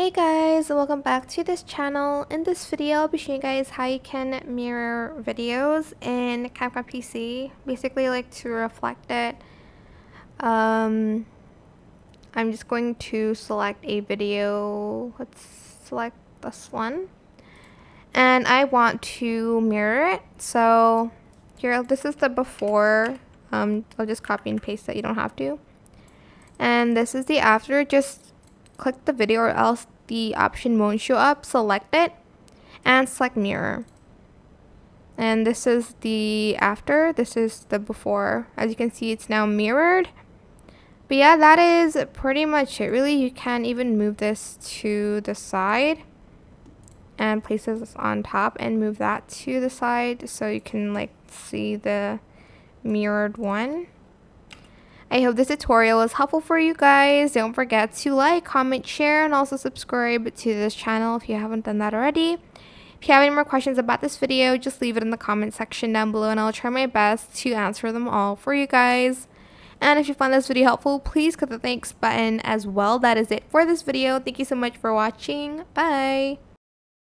Hey guys, welcome back to this channel. In this video, I'll be showing you guys how you can mirror videos in CapCut PC. Basically, like to reflect it. I'm just going to select a video. Let's select this one, and I want to mirror it. So here, this is the before. I'll just copy and paste it. You don't have to. And this is the after. Just click the video or else the option won't show up. Select it and select mirror. And this is the after. This is the before. As you can see, it's now mirrored. But yeah, that is pretty much it. Really, you can even move this to the side and place this on top and move that to the side so you can like see the mirrored one. I hope this tutorial was helpful for you guys. Don't forget to like, comment, share, and also subscribe to this channel if you haven't done that already. If you have any more questions about this video, just leave it in the comment section down below and I'll try my best to answer them all for you guys. And if you found this video helpful, please click the thanks button as well. That is it for this video. Thank you so much for watching. Bye!